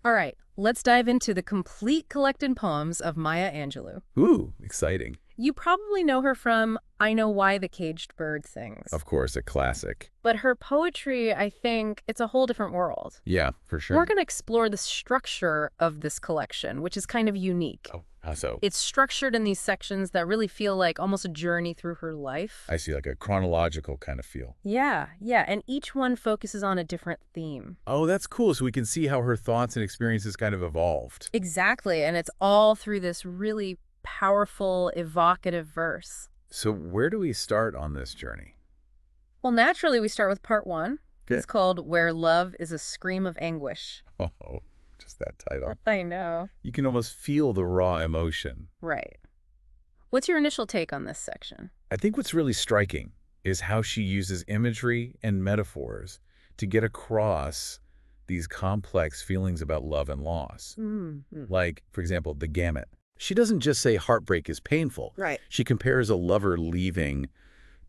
All right, let's dive into the complete collected poems of Maya Angelou. Ooh, exciting. You probably know her from I Know Why the Caged Bird Sings. Of course, a classic. But her poetry, I think, it's a whole different world. Yeah, for We're sure. going to explore the structure of this collection, which is kind of unique. Oh, how so? It's structured in these sections that really feel like almost a journey through her life. I see, like a chronological kind of feel. Yeah, and each one focuses on a different theme. Oh, that's cool. So we can see how her thoughts and experiences kind of evolved. Exactly, and it's all through this really powerful, evocative verse. So where do we start on this journey? Well, naturally, we start with part one. Okay. It's called Where Love is a Scream of Anguish. Oh, just that title. I know. You can almost feel the raw emotion. Right. What's your initial take on this section? I think what's really striking is how she uses imagery and metaphors to get across these complex feelings about love and loss. Like, for example, the gamut. She doesn't just say heartbreak is painful. Right. She compares a lover leaving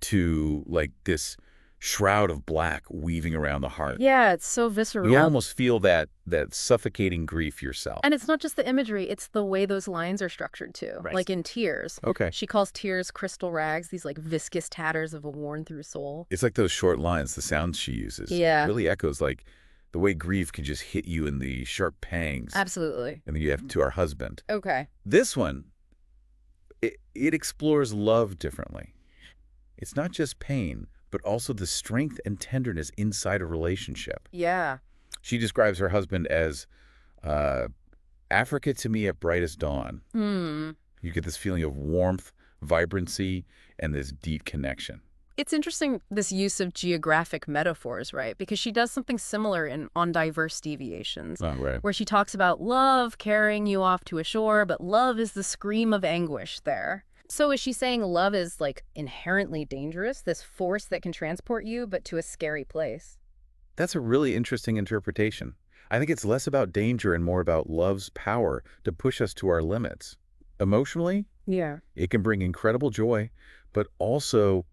to like this shroud of black weaving around the heart. Yeah, it's so visceral. You almost feel that suffocating grief yourself. And it's not just the imagery, it's the way those lines are structured too. Right. Like in Tears. Okay. She calls tears crystal rags, these like viscous tatters of a worn-through soul. It's like those short lines, the sound she uses. Yeah. Really echoes like the way grief can just hit you in the sharp pangs. Absolutely. And then you have to our husband. Okay. This one, it explores love differently. It's not just pain, but also the strength and tenderness inside a relationship. Yeah. She describes her husband as Africa to me at brightest dawn. You get this feeling of warmth, vibrancy, and this deep connection. It's interesting, this use of geographic metaphors, right? Because she does something similar on Diverse Deviations, Oh, right. where she talks about love carrying you off to a shore, but love is the scream of anguish there. So is she saying love is like inherently dangerous, this force that can transport you, but to a scary place? That's a really interesting interpretation. I think it's less about danger and more about love's power to push us to our limits. Emotionally, Yeah. it can bring incredible joy, but also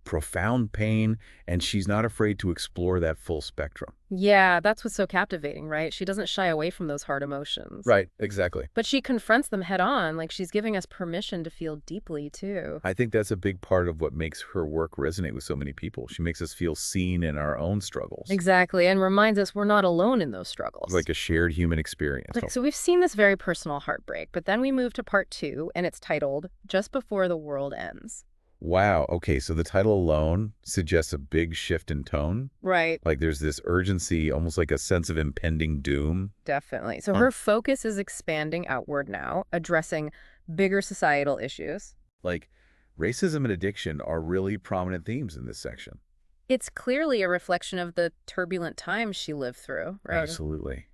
profound pain, and she's not afraid to explore that full spectrum. Yeah, that's what's so captivating, right? She doesn't shy away from those hard emotions. Right, exactly. But she confronts them head on, like she's giving us permission to feel deeply, too. I think that's a big part of what makes her work resonate with so many people. She makes us feel seen in our own struggles. Exactly, and reminds us we're not alone in those struggles. Like a shared human experience. So we've seen this very personal heartbreak, but then we move to part two, and it's titled Just Before the World Ends. Wow, okay, so the title alone suggests a big shift in tone. Right. Like there's this urgency, almost like a sense of impending doom. Definitely. So her focus is expanding outward now, addressing bigger societal issues. Like racism and addiction are really prominent themes in this section. It's clearly a reflection of the turbulent times she lived through, right? Absolutely.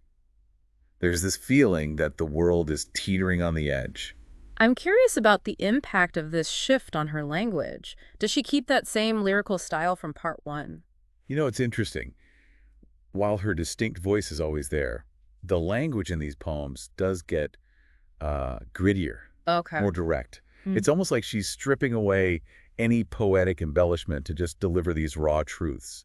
There's this feeling that the world is teetering on the edge. I'm curious about the impact of this shift on her language. Does she keep that same lyrical style from part one? You know, it's interesting. While her distinct voice is always there, the language in these poems does get grittier, Okay. more direct. It's almost like she's stripping away any poetic embellishment to just deliver these raw truths.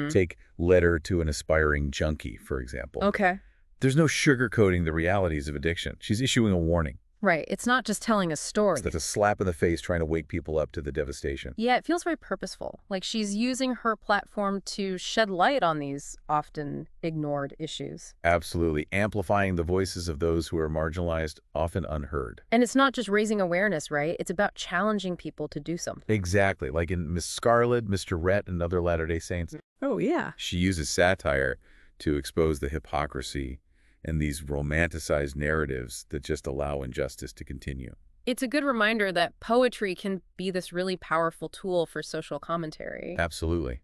Take Letter to an Aspiring Junkie, for example. Okay. There's no sugarcoating the realities of addiction. She's issuing a warning. Right. It's not just telling a story. That's a slap in the face trying to wake people up to the devastation. Yeah, it feels very purposeful. Like she's using her platform to shed light on these often ignored issues. Absolutely. Amplifying the voices of those who are marginalized, often unheard. And it's not just raising awareness, right? It's about challenging people to do something. Exactly. Like in Miss Scarlet, Mr. Rhett, and other Latter-day Saints. Oh, yeah. She uses satire to expose the hypocrisy and these romanticized narratives that just allow injustice to continue. It's a good reminder that poetry can be this really powerful tool for social commentary. Absolutely.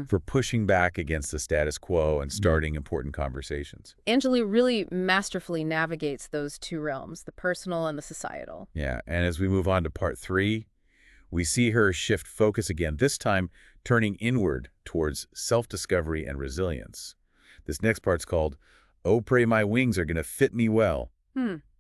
For pushing back against the status quo and starting important conversations. Angelou really masterfully navigates those two realms, the personal and the societal. Yeah, and as we move on to part three, we see her shift focus again, this time turning inward towards self-discovery and resilience. This next part's called, Oh, Pray My Wings Are Gonna Fit Me Well.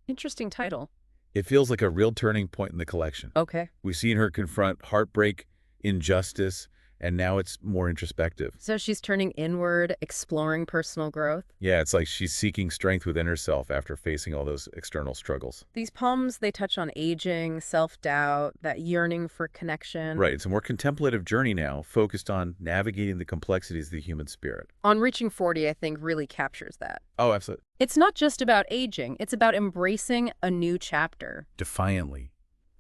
Interesting title. It feels like a real turning point in the collection. Okay. We've seen her confront heartbreak, injustice, and now it's more introspective. So she's turning inward, exploring personal growth. Yeah, it's like she's seeking strength within herself after facing all those external struggles. These poems, they touch on aging, self-doubt, that yearning for connection. Right, it's a more contemplative journey now, focused on navigating the complexities of the human spirit. On Reaching 40, I think, really captures that. Oh, absolutely. It's not just about aging, it's about embracing a new chapter. Defiantly.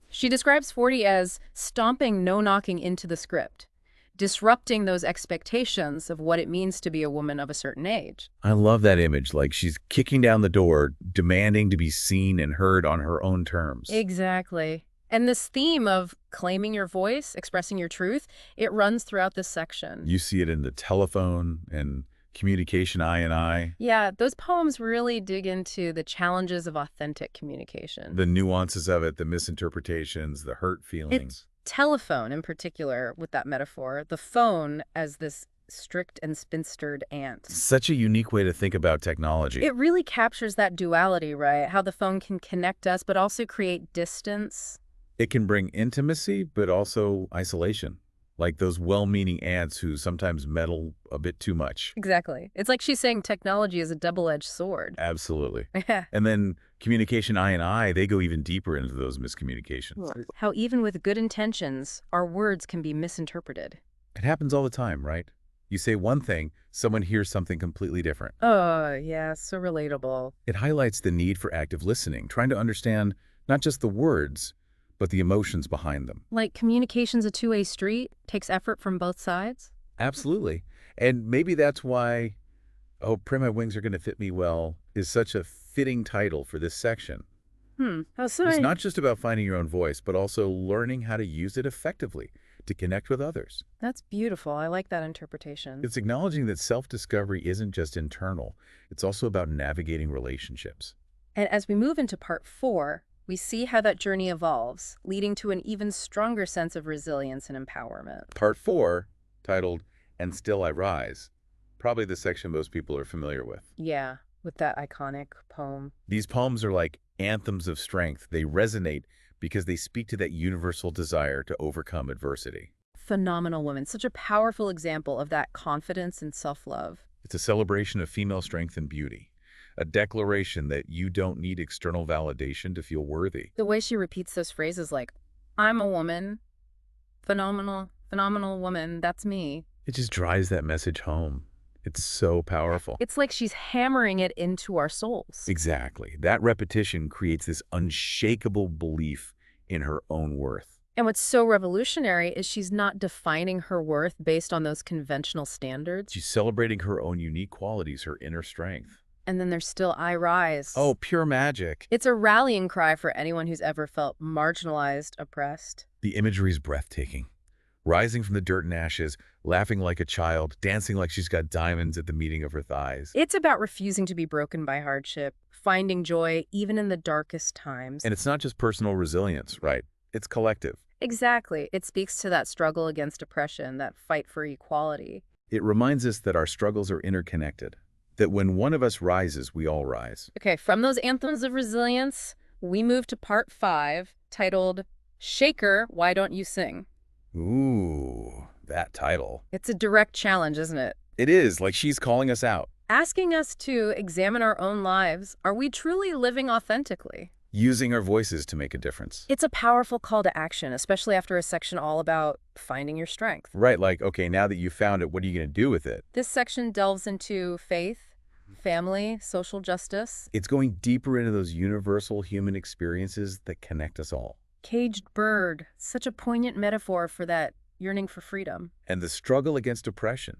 She describes 40 as stomping no knocking into the script, disrupting those expectations of what it means to be a woman of a certain age. I love that image, like she's kicking down the door, demanding to be seen and heard on her own terms. Exactly. And this theme of claiming your voice, expressing your truth, it runs throughout this section. You see it in the telephone and communication eye and eye. Yeah, those poems really dig into the challenges of authentic communication. The nuances of it, the misinterpretations, the hurt feelings. Telephone in particular, with that metaphor, the phone as this strict and spinstered aunt. Such a unique way to think about technology. It really captures that duality, right? How the phone can connect us, but also create distance. It can bring intimacy, but also isolation. Like those well-meaning aunts who sometimes meddle a bit too much. Exactly. It's like she's saying technology is a double-edged sword. Absolutely. Yeah. And then communication eye and eye, they go even deeper into those miscommunications. How even with good intentions, our words can be misinterpreted. It happens all the time, right? You say one thing, someone hears something completely different. Oh, yeah, so relatable. It highlights the need for active listening, trying to understand not just the words, but the emotions behind them. Like communication's a two-way street, takes effort from both sides? Absolutely. And maybe that's why, oh, Pray My Wings Are Gonna Fit Me Well is such a fitting title for this section. Oh, sorry. It's not just about finding your own voice, but also learning how to use it effectively to connect with others. That's beautiful. I like that interpretation. It's acknowledging that self-discovery isn't just internal. It's also about navigating relationships. And as we move into part 4, we see how that journey evolves, leading to an even stronger sense of resilience and empowerment. Part 4, titled, And Still I Rise, probably the section most people are familiar with. Yeah, with that iconic poem. These poems are like anthems of strength. They resonate because they speak to that universal desire to overcome adversity. Phenomenal woman. Such a powerful example of that confidence and self-love. It's a celebration of female strength and beauty, a declaration that you don't need external validation to feel worthy. The way she repeats those phrases like, I'm a woman, phenomenal woman, that's me. It just drives that message home. It's so powerful. It's like she's hammering it into our souls. Exactly. That repetition creates this unshakable belief in her own worth. And what's so revolutionary is she's not defining her worth based on those conventional standards. She's celebrating her own unique qualities, her inner strength. And then there's still I Rise. Oh, pure magic. It's a rallying cry for anyone who's ever felt marginalized, oppressed. The imagery is breathtaking. Rising from the dirt and ashes, laughing like a child, dancing like she's got diamonds at the meeting of her thighs. It's about refusing to be broken by hardship, finding joy even in the darkest times. And it's not just personal resilience, right? It's collective. Exactly. It speaks to that struggle against oppression, that fight for equality. It reminds us that our struggles are interconnected, that when one of us rises, we all rise. Okay, from those anthems of resilience, we move to part 5, titled, Shaker, Why Don't You Sing? Ooh, that title. It's a direct challenge, isn't it? It is, like she's calling us out. Asking us to examine our own lives. Are we truly living authentically? Using our voices to make a difference. It's a powerful call to action, especially after a section all about finding your strength. Right, like, okay, now that you found it, what are you going to do with it? This section delves into faith, family, social justice. It's going deeper into those universal human experiences that connect us all. Caged bird, such a poignant metaphor for that yearning for freedom. And the struggle against oppression.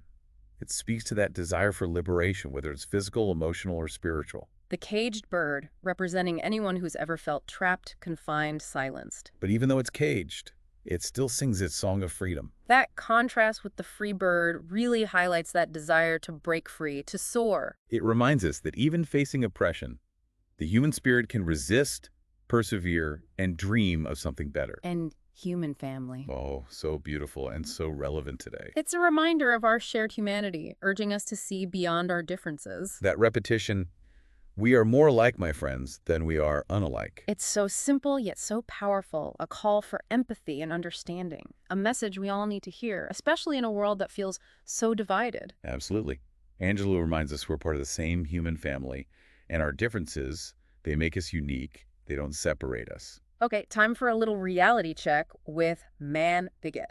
It speaks to that desire for liberation, whether it's physical, emotional, or spiritual. The caged bird, representing anyone who's ever felt trapped, confined, silenced. But even though it's caged, it still sings its song of freedom. That contrast with the free bird really highlights that desire to break free, to soar. It reminds us that even facing oppression, the human spirit can resist, persevere, and dream of something better. And human family. Oh, so beautiful and so relevant today. It's a reminder of our shared humanity, urging us to see beyond our differences. That repetition, We are more alike, my friends, than we are unalike. It's so simple yet so powerful, a call for empathy and understanding, a message we all need to hear, especially in a world that feels so divided. Absolutely. Angelou reminds us we're part of the same human family, and our differences, they make us unique. They don't separate us. Okay, time for a little reality check with Man Bigot.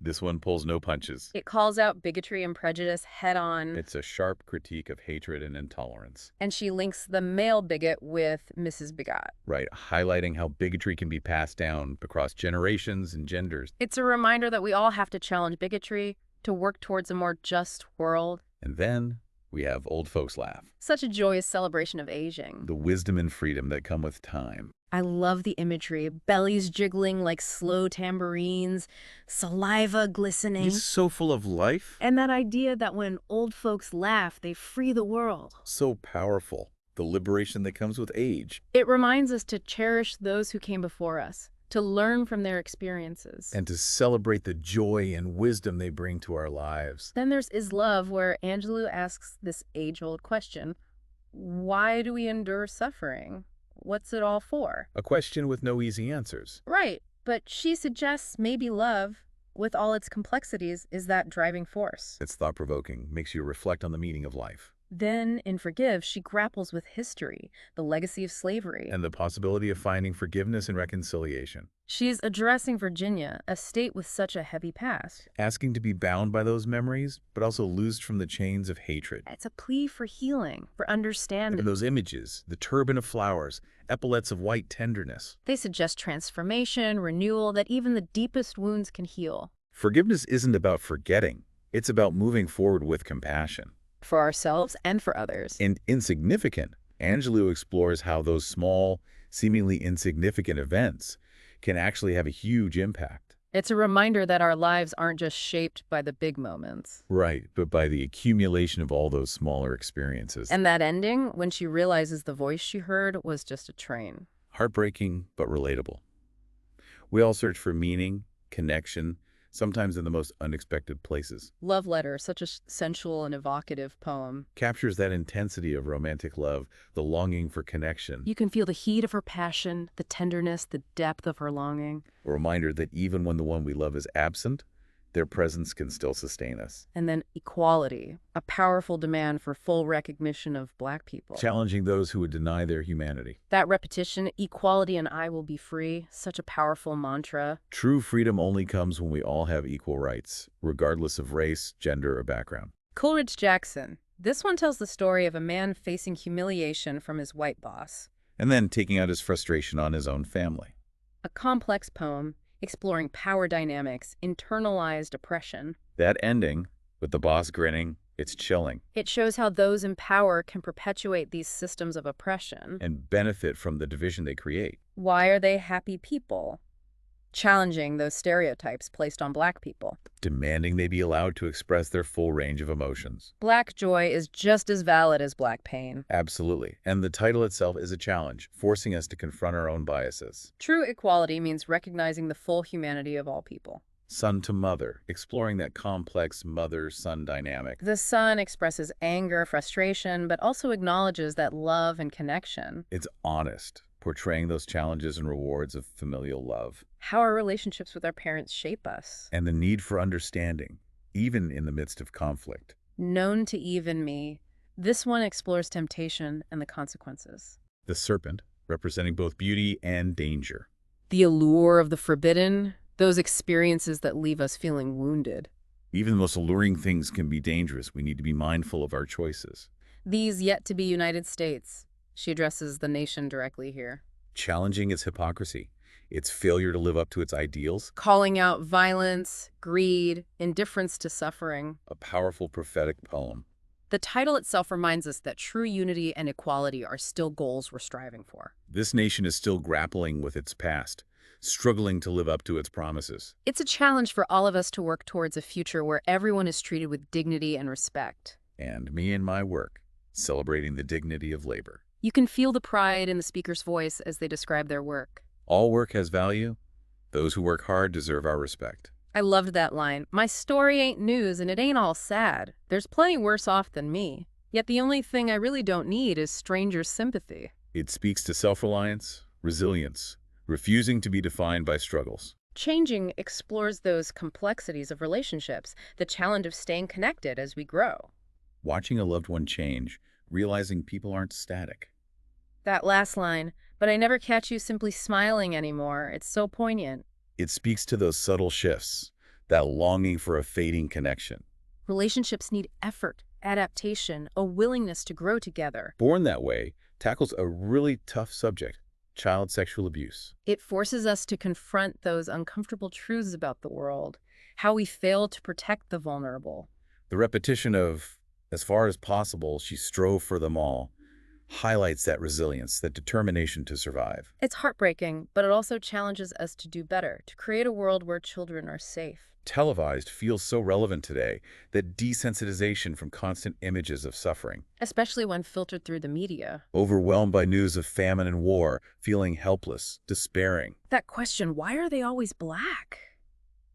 This one pulls no punches. It calls out bigotry and prejudice head on, It's a sharp critique of hatred and intolerance. and she links the male bigot with Mrs. Bigot. Right, highlighting how bigotry can be passed down across generations and genders. It's a reminder that we all have to challenge bigotry to work towards a more just world. And then we have old folks laugh. Such a joyous celebration of aging. The wisdom and freedom that come with time. I love the imagery. Bellies jiggling like slow tambourines, saliva glistening. It's so full of life. And that idea that when old folks laugh, they free the world. So powerful. The liberation that comes with age. It reminds us to cherish those who came before us, to learn from their experiences. And to celebrate the joy and wisdom they bring to our lives. Then there's Is Love, where Angelou asks this age-old question: why do we endure suffering? What's it all for? A question with no easy answers. Right, but she suggests maybe love, with all its complexities, is that driving force. It's thought-provoking, makes you reflect on the meaning of life. Then, in Forgive, she grapples with history, the legacy of slavery. And the possibility of finding forgiveness and reconciliation. She's addressing Virginia, a state with such a heavy past. Asking to be bound by those memories, but also loosed from the chains of hatred. It's a plea for healing, for understanding. And those images, the turban of flowers, epaulets of white tenderness. They suggest transformation, renewal, that even the deepest wounds can heal. Forgiveness isn't about forgetting. It's about moving forward with compassion. For ourselves and for others. And insignificant, Angelou explores how those small, seemingly insignificant events can actually have a huge impact. It's a reminder that our lives aren't just shaped by the big moments. Right, but by the accumulation of all those smaller experiences. And that ending, when she realizes the voice she heard was just a train. Heartbreaking, but relatable. We all search for meaning, connection, sometimes in the most unexpected places. Love Letter, such a sensual and evocative poem. Captures that intensity of romantic love, the longing for connection. You can feel the heat of her passion, the tenderness, the depth of her longing. A reminder that even when the one we love is absent, their presence can still sustain us. And then equality, a powerful demand for full recognition of Black people. Challenging those who would deny their humanity. That repetition, equality and I will be free, such a powerful mantra. True freedom only comes when we all have equal rights, regardless of race, gender, or background. Coleridge Jackson. This one tells the story of a man facing humiliation from his white boss. And then taking out his frustration on his own family. A complex poem exploring power dynamics, internalized oppression. That ending, with the boss grinning, it's chilling. It shows how those in power can perpetuate these systems of oppression. And benefit from the division they create. Why are they happy people? Challenging those stereotypes placed on Black people. Demanding they be allowed to express their full range of emotions. Black joy is just as valid as Black pain. Absolutely. And the title itself is a challenge, forcing us to confront our own biases. True equality means recognizing the full humanity of all people. Son to mother, exploring that complex mother-son dynamic. The son expresses anger, frustration, but also acknowledges that love and connection. It's honest, portraying those challenges and rewards of familial love. How our relationships with our parents shape us. And the need for understanding, even in the midst of conflict. Known to even me, this one explores temptation and the consequences. The serpent, representing both beauty and danger. The allure of the forbidden, those experiences that leave us feeling wounded. Even the most alluring things can be dangerous. We need to be mindful of our choices. These yet-to-be United States. She addresses the nation directly here. Challenging its hypocrisy, its failure to live up to its ideals. Calling out violence, greed, indifference to suffering. A powerful prophetic poem. The title itself reminds us that true unity and equality are still goals we're striving for. This nation is still grappling with its past, struggling to live up to its promises. It's a challenge for all of us to work towards a future where everyone is treated with dignity and respect. And me and my work, celebrating the dignity of labor. You can feel the pride in the speaker's voice as they describe their work. All work has value. Those who work hard deserve our respect. I loved that line. My story ain't news and it ain't all sad. There's plenty worse off than me. Yet the only thing I really don't need is stranger sympathy. It speaks to self-reliance, resilience, refusing to be defined by struggles. Changing explores those complexities of relationships, the challenge of staying connected as we grow. Watching a loved one change, realizing people aren't static. That last line, but I never catch you simply smiling anymore, it's so poignant. It speaks to those subtle shifts, that longing for a fading connection. Relationships need effort, adaptation, a willingness to grow together. Born That Way tackles a really tough subject, child sexual abuse. It forces us to confront those uncomfortable truths about the world, how we fail to protect the vulnerable. The repetition of, as far as possible, she strove for them all, highlights that resilience, that determination to survive. It's heartbreaking, but it also challenges us to do better, to create a world where children are safe. Televised feels so relevant today, that desensitization from constant images of suffering. Especially when filtered through the media. Overwhelmed by news of famine and war, feeling helpless, despairing. That question, why are they always black?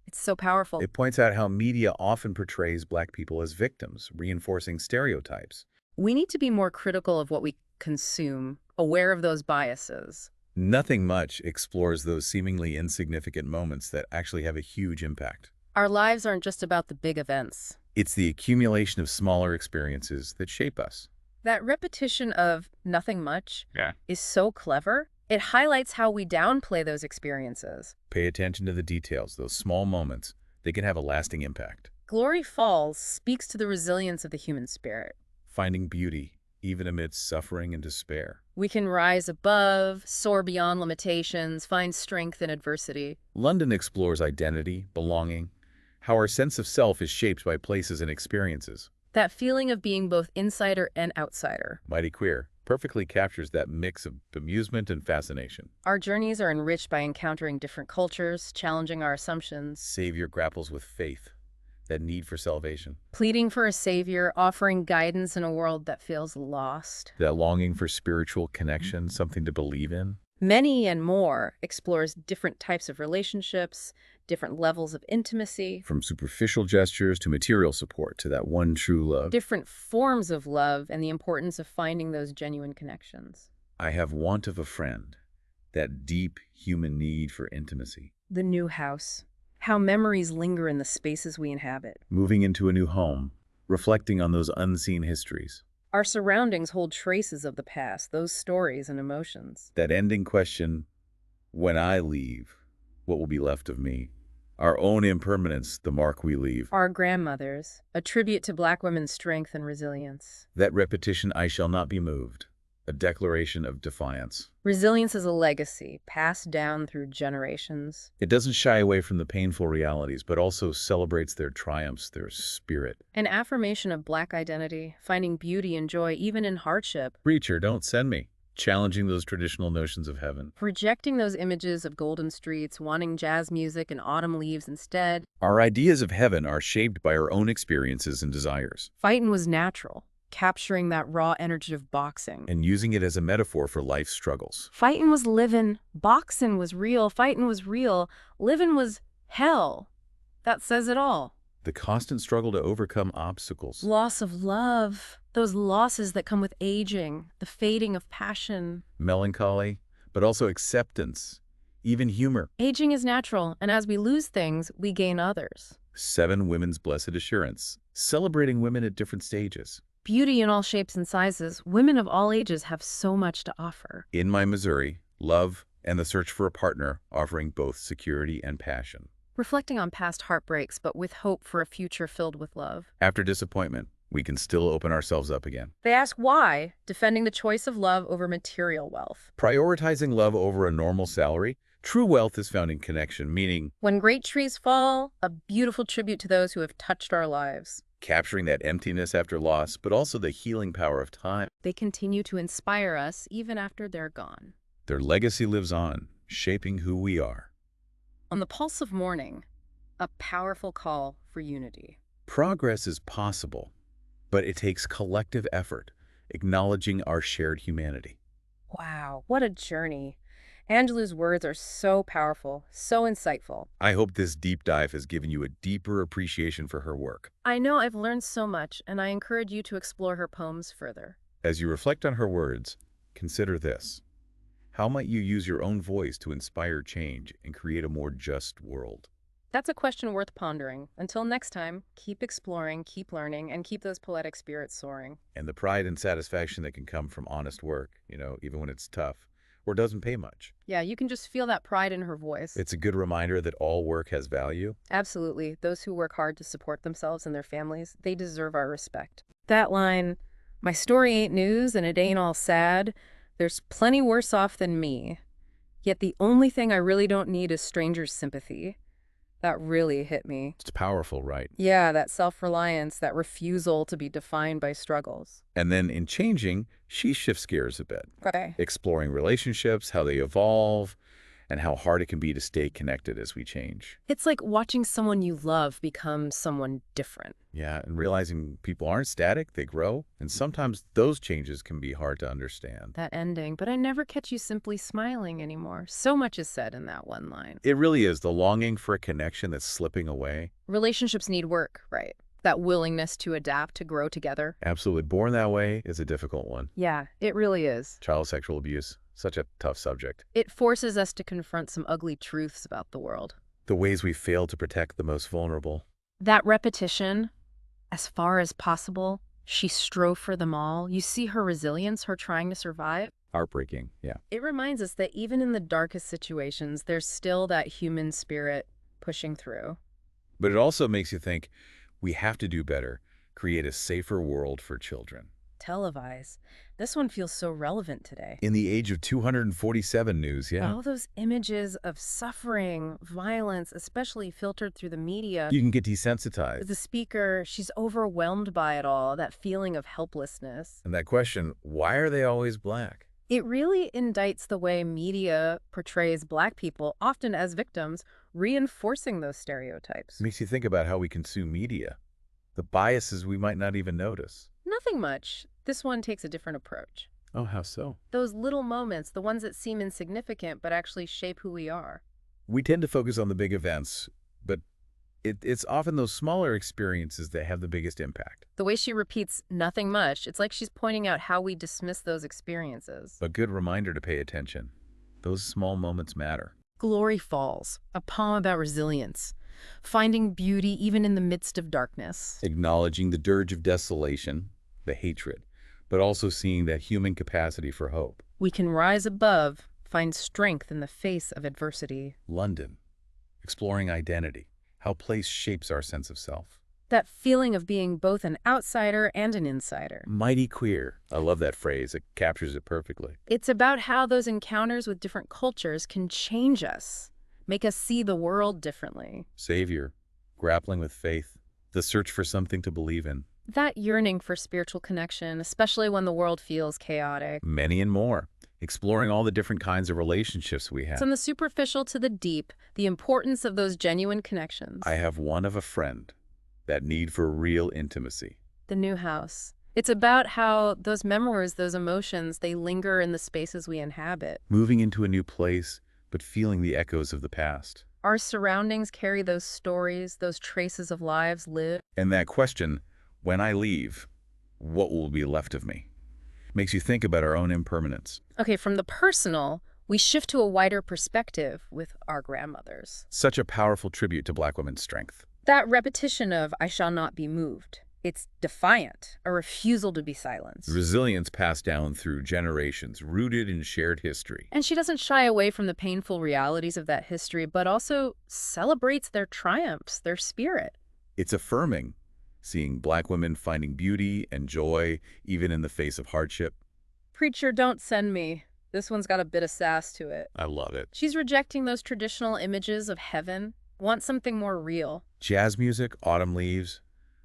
It's so powerful. It points out how media often portrays Black people as victims, reinforcing stereotypes. We need to be more critical of what we consume, aware of those biases. Nothing Much explores those seemingly insignificant moments that actually have a huge impact. Our lives aren't just about the big events. It's the accumulation of smaller experiences that shape us. That repetition of nothing much Yeah. is so clever. It highlights how we downplay those experiences. Pay attention to the details, those small moments. They can have a lasting impact. Glory Falls speaks to the resilience of the human spirit. Finding beauty, even amidst suffering and despair. We can rise above, soar beyond limitations, find strength in adversity. London explores identity, belonging, how our sense of self is shaped by places and experiences. That feeling of being both insider and outsider. Mighty Queer perfectly captures that mix of amusement and fascination. Our journeys are enriched by encountering different cultures, challenging our assumptions. Savior grapples with faith, that need for salvation. Pleading for a savior, offering guidance in a world that feels lost. That longing for spiritual connection, something to believe in. Many and More explores different types of relationships, different levels of intimacy, From superficial gestures to material support to that one true love. different forms of love, and the importance of finding those genuine connections. I have want of a friend, that deep human need for intimacy. The New House. How memories linger in the spaces we inhabit. Moving into a new home, reflecting on those unseen histories. Our surroundings hold traces of the past, those stories and emotions. That ending question, when I leave, what will be left of me? Our own impermanence, the mark we leave. Our grandmothers, a tribute to Black women's strength and resilience. That repetition, I shall not be moved, a declaration of defiance. Resilience is a legacy passed down through generations. It doesn't shy away from the painful realities, but also celebrates their triumphs, their spirit. An affirmation of Black identity, finding beauty and joy even in hardship. Preacher, don't send me. Challenging those traditional notions of heaven. Rejecting those images of golden streets, wanting jazz music and autumn leaves instead. Our ideas of heaven are shaped by our own experiences and desires. Fighting was natural, capturing that raw energy of boxing. And using it as a metaphor for life's struggles. Fighting was living, boxing was real, fighting was real, living was hell. That says it all. The constant struggle to overcome obstacles. Loss of love, those losses that come with aging, the fading of passion. Melancholy, but also acceptance, even humor. Aging is natural, and as we lose things, we gain others. 7 Women's Blessed Assurance, celebrating women at different stages. Beauty in all shapes and sizes, women of all ages have so much to offer. In My Missouri, love and the search for a partner, offering both security and passion. Reflecting on past heartbreaks, but with hope for a future filled with love. After disappointment, we can still open ourselves up again. They ask why, defending the choice of love over material wealth. Prioritizing love over a normal salary, true wealth is found in connection, meaning When great trees fall, a beautiful tribute to those who have touched our lives. capturing that emptiness after loss, but also the healing power of time. They continue to inspire us even after they're gone. Their legacy lives on, shaping who we are. On the pulse of mourning, a powerful call for unity. Progress is possible, but it takes collective effort, acknowledging our shared humanity. Wow, what a journey. Angelou's words are so powerful, so insightful. I hope this deep dive has given you a deeper appreciation for her work. I know I've learned so much, and I encourage you to explore her poems further. As you reflect on her words, consider this. How might you use your own voice to inspire change and create a more just world? That's a question worth pondering. Until next time, keep exploring, keep learning, and keep those poetic spirits soaring. And the pride and satisfaction that can come from honest work, even when it's tough or doesn't pay much. Yeah, you can just feel that pride in her voice. It's a good reminder that all work has value. Absolutely. Those who work hard to support themselves and their families, they deserve our respect. That line, my story ain't news and it ain't all sad. There's plenty worse off than me. Yet the only thing I really don't need is strangers' sympathy. That really hit me. It's powerful, right? Yeah, that self-reliance, that refusal to be defined by struggles. And then in changing, she shifts gears a bit, Okay. exploring relationships, how they evolve, and how hard it can be to stay connected as we change. It's like watching someone you love become someone different. Yeah, and realizing people aren't static, they grow, and sometimes those changes can be hard to understand. That ending, but I never catch you simply smiling anymore. So much is said in that one line. It really is the longing for a connection that's slipping away. Relationships need work, right? That willingness to adapt, to grow together. Absolutely. Born that way is a difficult one. Yeah, it really is. Child sexual abuse, such a tough subject. It forces us to confront some ugly truths about the world. The ways we fail to protect the most vulnerable. That repetition, as far as possible, she strove for them all. You see her resilience, her trying to survive. Heartbreaking, yeah. It reminds us that even in the darkest situations, there's still that human spirit pushing through. But it also makes you think we have to do better, create a safer world for children. Televise. This one feels so relevant today. In the age of 247 news, yeah. All those images of suffering, violence, especially filtered through the media. You can get desensitized. The speaker, she's overwhelmed by it all, that feeling of helplessness. And that question, why are they always black? It really indicts the way media portrays Black people, often as victims, reinforcing those stereotypes. Makes you think about how we consume media, the biases we might not even notice. Nothing much. This one takes a different approach. Oh, how so? Those little moments, the ones that seem insignificant but actually shape who we are. We tend to focus on the big events, but it's often those smaller experiences that have the biggest impact. The way she repeats nothing much, it's like she's pointing out how we dismiss those experiences. A good reminder to pay attention. Those small moments matter. Glory Falls, a poem about resilience, finding beauty even in the midst of darkness. Acknowledging the dirge of desolation, the hatred, but also seeing that human capacity for hope. We can rise above, find strength in the face of adversity. London, exploring identity, how place shapes our sense of self. That feeling of being both an outsider and an insider. Mighty queer. I love that phrase. It captures it perfectly. It's about how those encounters with different cultures can change us, make us see the world differently. Savior, grappling with faith, the search for something to believe in. That yearning for spiritual connection, especially when the world feels chaotic. Many and more. Exploring all the different kinds of relationships we have. From the superficial to the deep, the importance of those genuine connections. I have one of a friend. That need for real intimacy. The New House. It's about how those memories, those emotions, they linger in the spaces we inhabit. Moving into a new place, but feeling the echoes of the past. Our surroundings carry those stories, those traces of lives lived. And that question, when I leave, what will be left of me? Makes you think about our own impermanence. Okay, from the personal, we shift to a wider perspective with our grandmothers. Such a powerful tribute to Black women's strength. That repetition of, I shall not be moved. It's defiant, a refusal to be silenced. Resilience passed down through generations, rooted in shared history. And she doesn't shy away from the painful realities of that history, but also celebrates their triumphs, their spirit. It's affirming, seeing Black women finding beauty and joy, even in the face of hardship. Preacher, don't send me. This one's got a bit of sass to it. I love it. She's rejecting those traditional images of heaven, wants something more real. Jazz music, autumn leaves,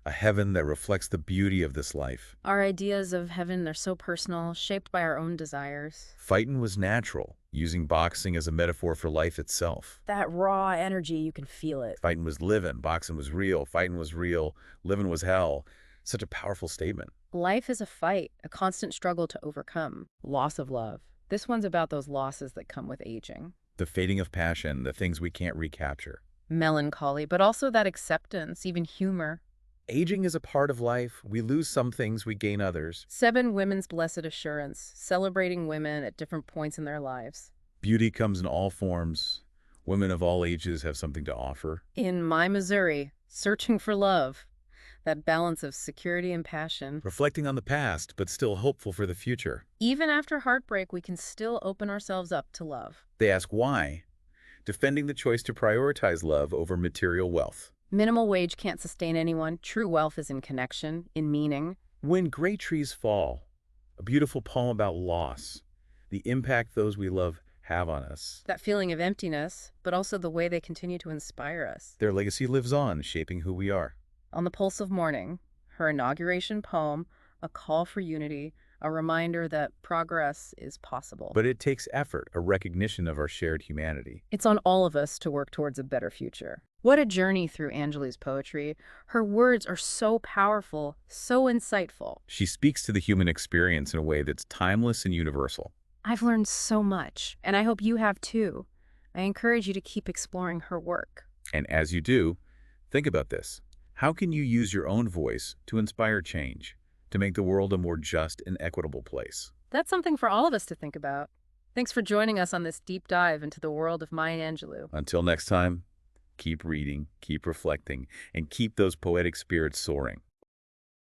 a heaven that reflects the beauty of this life. Our ideas of heaven, they're so personal, shaped by our own desires. Fightin' was natural, using boxing as a metaphor for life itself. That raw energy, you can feel it. Fightin' was living, boxing was real, fightin' was real, living was hell. Such a powerful statement. Life is a fight, a constant struggle to overcome. Loss of love. This one's about those losses that come with aging. The fading of passion, the things we can't recapture. Melancholy, but also that acceptance, even humor. Aging is a part of life. We lose some things, we gain others. 7 Women's Blessed Assurance, celebrating women at different points in their lives. Beauty comes in all forms. Women of all ages have something to offer. In My Missouri, Searching for Love, that balance of security and passion. Reflecting on the past, but still hopeful for the future. Even after heartbreak, we can still open ourselves up to love. They ask why. Defending the choice to prioritize love over material wealth. Minimal wage can't sustain anyone. True wealth is in connection, in meaning. When Great Trees Fall, a beautiful poem about loss, the impact those we love have on us. That feeling of emptiness, but also the way they continue to inspire us. Their legacy lives on, shaping who we are. On the Pulse of Morning, her inauguration poem, a call for unity, a reminder that progress is possible. But it takes effort, a recognition of our shared humanity. It's on all of us to work towards a better future. What a journey through Angelou's poetry. Her words are so powerful, so insightful. She speaks to the human experience in a way that's timeless and universal. I've learned so much, and I hope you have too. I encourage you to keep exploring her work. And as you do, think about this. How can you use your own voice to inspire change, to make the world a more just and equitable place? That's something for all of us to think about. Thanks for joining us on this deep dive into the world of Maya Angelou. Until next time, keep reading, keep reflecting, and keep those poetic spirits soaring.